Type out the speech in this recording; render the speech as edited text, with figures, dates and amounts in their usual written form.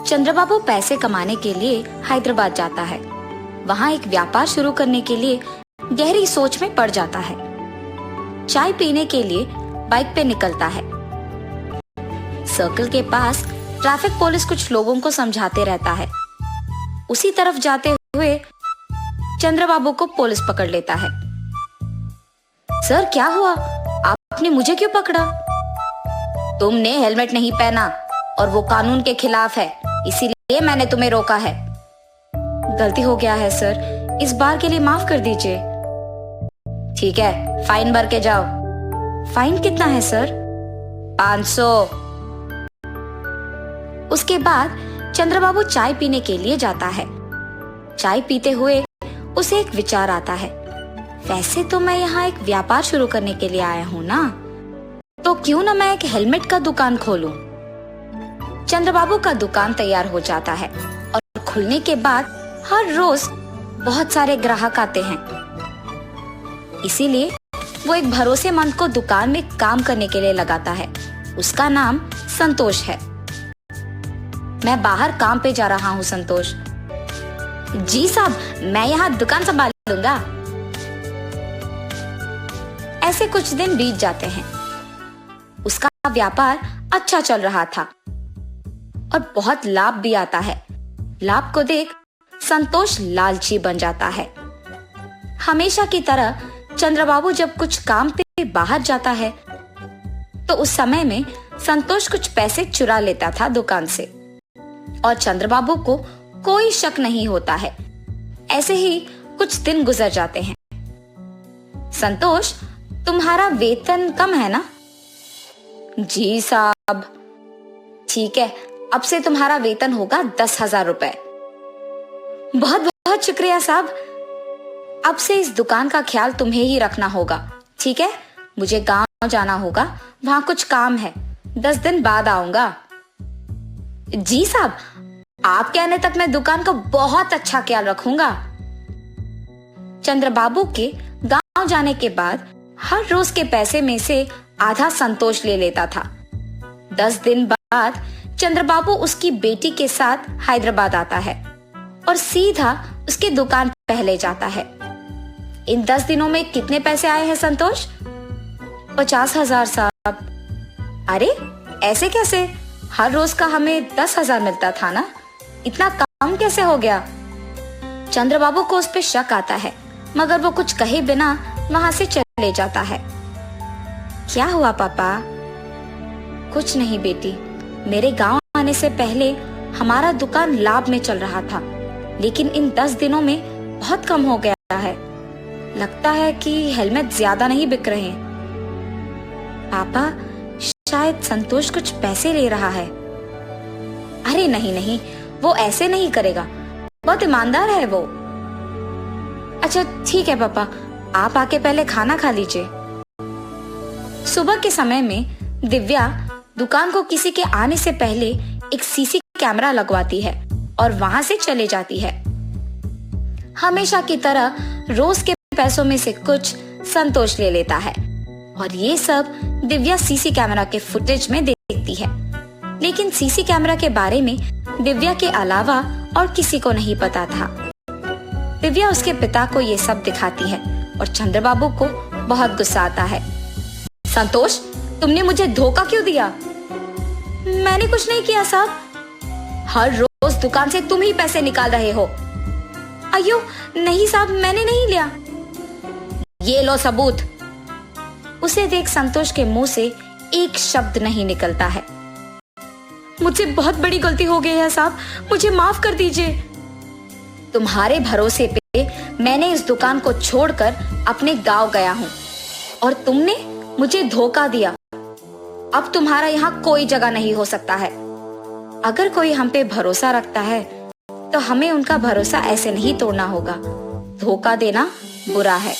चंद्रबाबू पैसे कमाने के लिए हैदराबाद जाता है। वहाँ एक व्यापार शुरू करने के लिए गहरी सोच में पड़ जाता है। चाय पीने के लिए बाइक पे निकलता है। सर्कल के पास ट्रैफिक पुलिस कुछ लोगों को समझाते रहता है। उसी तरफ जाते हुए चंद्रबाबू को पुलिस पकड़ लेता है। सर क्या हुआ, आपने मुझे क्यों पकड़ा? तुमने हेलमेट नहीं पहना और वो कानून के खिलाफ है, इसीलिए मैंने तुम्हें रोका है। गलती हो गया है सर, इस बार के लिए माफ कर दीजिए। ठीक है, फाइन भर के जाओ। फाइन कितना है सर? 500। उसके बाद चंद्रबाबू चाय पीने के लिए जाता है। चाय पीते हुए उसे एक विचार आता है, वैसे तो मैं यहाँ एक व्यापार शुरू करने के लिए आया हूँ ना, तो क्यों ना मैं एक हेलमेट का दुकान खोलूं। चंद्रबाबू का दुकान तैयार हो जाता है और खुलने के बाद हर रोज बहुत सारे ग्राहक आते हैं। इसीलिए वो एक भरोसेमंद को दुकान में काम करने के लिए लगाता है। उसका नाम संतोष है। मैं बाहर काम पे जा रहा हूँ संतोष। जी साहब, मैं यहाँ दुकान संभाल लूंगा। ऐसे कुछ दिन बीत जाते हैं। उसका व्यापार अच्छा चल रहा था और बहुत लाभ भी आता है। लाभ को देख संतोष लालची बन जाता है। हमेशा की तरह चंद्रबाबू जब कुछ काम पे बाहर जाता है तो उस समय में संतोष कुछ पैसे चुरा लेता था दुकान से और चंद्रबाबू को कोई शक नहीं होता है। ऐसे ही कुछ दिन गुजर जाते हैं। संतोष, तुम्हारा वेतन कम है ना? जी साहब। ठीक है, अब से तुम्हारा वेतन होगा 10,000 रुपए। बहुत बहुत शुक्रिया साहब। अब से इस दुकान का ख्याल तुम्हें ही रखना होगा, ठीक है? मुझे गांव जाना होगा, वहां कुछ काम है। 10 दिन बाद आऊंगा। जी साहब, आप कहने तक मैं दुकान का बहुत अच्छा ख्याल रखूंगा। चंद्रबाबू के गांव जाने के बाद हर रोज के पैसे में से आधा संतोष ले लेता था। 10 दिन बाद चंद्रबाबू उसकी बेटी के साथ हैदराबाद आता है और सीधा उसकी दुकान पहले जाता है। इन 10 दिनों में कितने पैसे आए हैं संतोष? 50,000 साहब। अरे ऐसे कैसे? हर रोज का हमें 10,000 मिलता था ना, इतना कम कैसे हो गया? चंद्रबाबू को उस पे शक आता है, मगर वो कुछ कहे बिना वहां से चले जाता है। क्या हुआ पापा? कुछ नहीं बेटी, मेरे गांव आने से पहले हमारा दुकान लाभ में चल रहा था, लेकिन इन 10 दिनों में बहुत कम हो गया है। लगता है कि हेलमेट ज्यादा नहीं बिक रहे। पापा, शायद संतोष कुछ पैसे ले रहा है। अरे नहीं नहीं, वो ऐसे नहीं करेगा, बहुत ईमानदार है वो। अच्छा ठीक है पापा, आप आके पहले खाना खा लीजिए। सुबह के समय में दिव्या दुकान को किसी के आने से पहले एक सीसी कैमरा लगवाती है और वहां से चले जाती है। हमेशा की तरह रोज के पैसों में से कुछ संतोष ले लेता है और ये सब दिव्या सीसी कैमरा के फुटेज में देखती है। लेकिन सीसी कैमरा के बारे में दिव्या के अलावा और किसी को नहीं पता था। दिव्या उसके पिता को ये सब दिखाती है और चंद्रबाबू को बहुत गुस्सा आता है। संतोष, तुमने मुझे धोखा क्यों दिया? मैंने कुछ नहीं किया साहब। हर रोज दुकान से तुम ही पैसे निकाल रहे हो। अयो नहीं साहब, मैंने नहीं लिया। ये लो सबूत। उसे देख संतोष के मुंह से एक शब्द नहीं निकलता है। मुझसे बहुत बड़ी गलती हो गई है साहब, मुझे माफ कर दीजिए। तुम्हारे भरोसे पे मैंने इस दुकान को छोड़कर अपने गांव गया हूँ और तुमने मुझे धोखा दिया। अब तुम्हारा यहाँ कोई जगह नहीं हो सकता है। अगर कोई हम पे भरोसा रखता है तो हमें उनका भरोसा ऐसे नहीं तोड़ना होगा। धोखा देना बुरा है।